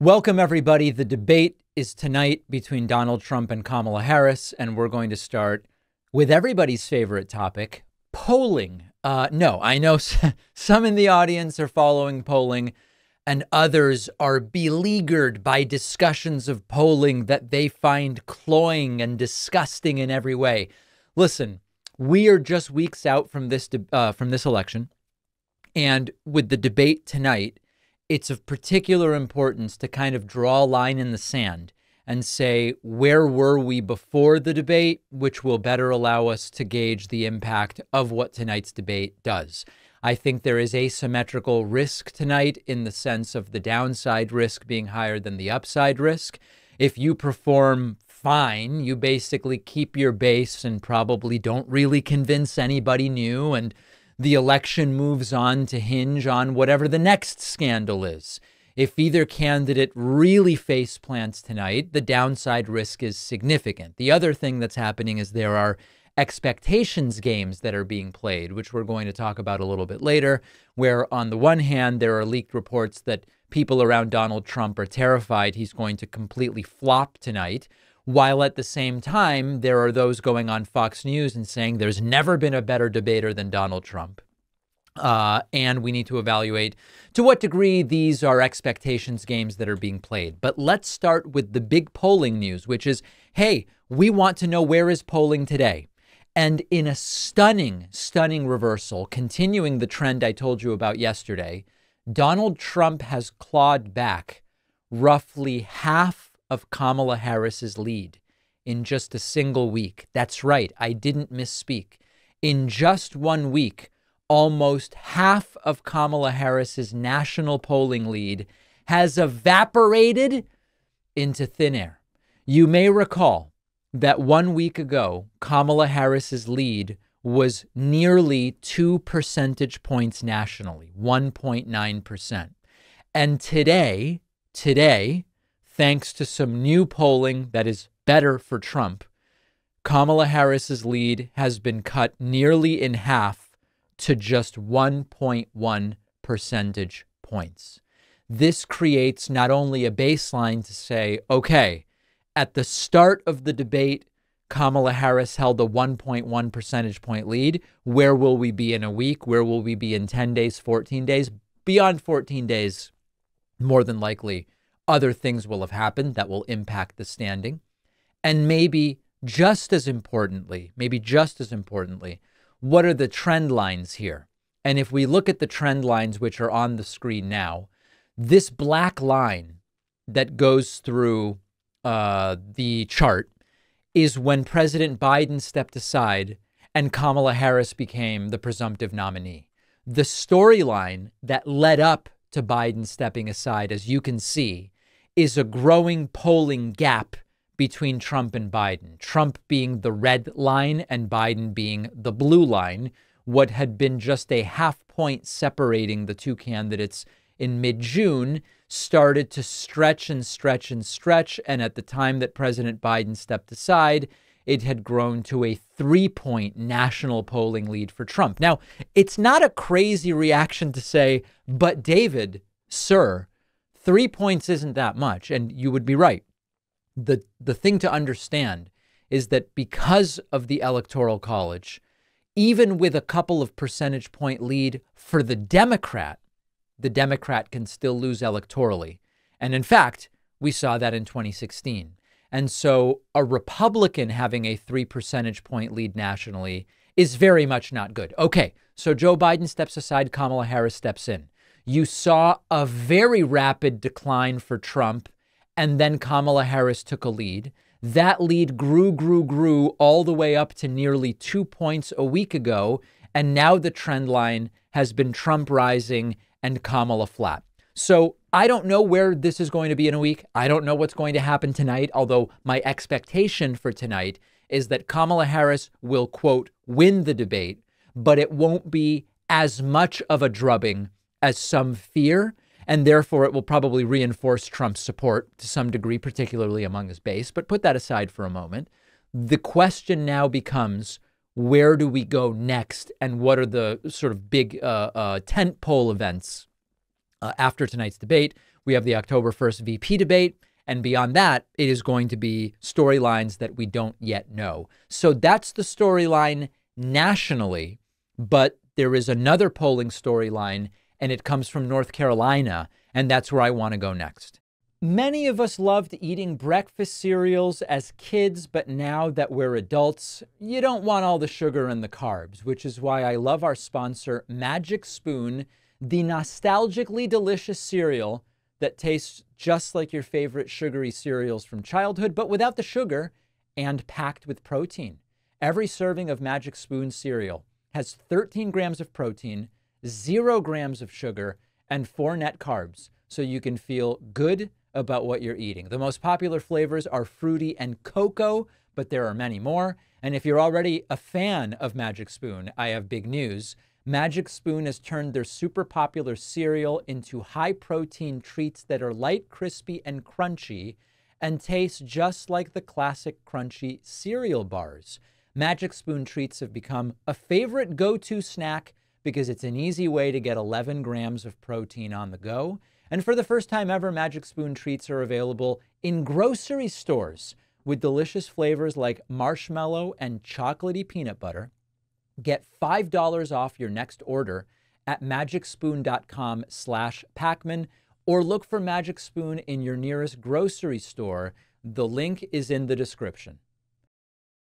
Welcome, everybody. The debate is tonight between Donald Trump and Kamala Harris, and we're going to start with everybody's favorite topic, polling. No, I know some in the audience are following polling, and others are beleaguered by discussions of polling that they find cloying and disgusting in every way. Listen, we are just weeks out from this election, and with the debate tonight, it's of particular importance to kind of draw a line in the sand and say, where were we before the debate, which will better allow us to gauge the impact of what tonight's debate does. I think there is asymmetrical risk tonight in the sense of the downside risk being higher than the upside risk. If you perform fine, you basically keep your base and probably don't really convince anybody new, and the election moves on to hinge on whatever the next scandal is. If either candidate really face plants tonight, the downside risk is significant. The other thing that's happening is there are expectations games that are being played, which we're going to talk about a little bit later, where on the one hand, there are leaked reports that people around Donald Trump are terrified he's going to completely flop tonight, while at the same time, there are those going on Fox News and saying there's never been a better debater than Donald Trump. And we need to evaluate to what degree these are expectations games that are being played. But let's start with the big polling news, which is, hey, we want to know where is polling today. And in a stunning reversal, continuing the trend I told you about yesterday, Donald Trump has clawed back roughly half of Kamala Harris's lead in just a single week. That's right. I didn't misspeak. In just 1 week, almost half of Kamala Harris's national polling lead has evaporated into thin air. You may recall that 1 week ago, Kamala Harris's lead was nearly 2 percentage points nationally, 1.9%. And today, thanks to some new polling that is better for Trump, Kamala Harris's lead has been cut nearly in half to just 1.1 percentage points. This creates not only a baseline to say, okay, at the start of the debate, Kamala Harris held a 1.1 percentage point lead. Where will we be in a week? Where will we be in 10 days, 14 days? Beyond 14 days, more than likely, other things will have happened that will impact the standing. And maybe just as importantly, what are the trend lines here? And if we look at the trend lines, which are on the screen now, this black line that goes through the chart is when President Biden stepped aside and Kamala Harris became the presumptive nominee. The storyline that led up to Biden stepping aside, as you can see, is a growing polling gap between Trump and Biden, Trump being the red line and Biden being the blue line. What had been just a half point separating the two candidates in mid-June started to stretch. And at the time that President Biden stepped aside, it had grown to a 3-point national polling lead for Trump. Now, it's not a crazy reaction to say, but David, sir, 3 points isn't that much. And you would be right. The thing to understand is that because of the Electoral College, even with a couple of percentage point lead for the Democrat can still lose electorally. And in fact, we saw that in 2016. And so a Republican having a 3 percentage point lead nationally is very much not good. Okay, so Joe Biden steps aside, Kamala Harris steps in. You saw a very rapid decline for Trump, and then Kamala Harris took a lead. That lead grew all the way up to nearly 2 points a week ago. And now the trend line has been Trump rising and Kamala flat. So I don't know where this is going to be in a week. I don't know what's going to happen tonight, although my expectation for tonight is that Kamala Harris will, quote, win the debate, but it won't be as much of a drubbing as some fear. And therefore, it will probably reinforce Trump's support to some degree, particularly among his base. But put that aside for a moment. The question now becomes, where do we go next? And what are the sort of big tent pole events after tonight's debate, We have the October 1st VP debate. And beyond that, it is going to be storylines that we don't yet know. So that's the storyline nationally. But there is another polling storyline, and it comes from North Carolina. And that's where I want to go next. Many of us loved eating breakfast cereals as kids, but now that we're adults, you don't want all the sugar and the carbs, which is why I love our sponsor, Magic Spoon, the nostalgically delicious cereal that tastes just like your favorite sugary cereals from childhood, but without the sugar and packed with protein. Every serving of Magic Spoon cereal has 13 grams of protein, 0 grams of sugar, and 4 net carbs, so you can feel good about what you're eating. The most popular flavors are fruity and cocoa, but there are many more. And if you're already a fan of Magic Spoon, I have big news. Magic Spoon has turned their super popular cereal into high-protein treats that are light, crispy, and crunchy, and taste just like the classic crunchy cereal bars. Magic Spoon treats have become a favorite go-to snack because it's an easy way to get 11 grams of protein on the go. And for the first time ever, Magic Spoon treats are available in grocery stores with delicious flavors like marshmallow and chocolatey peanut butter. Get $5 off your next order at magicspoon.com/Pacman, or look for Magic Spoon in your nearest grocery store. The link is in the description.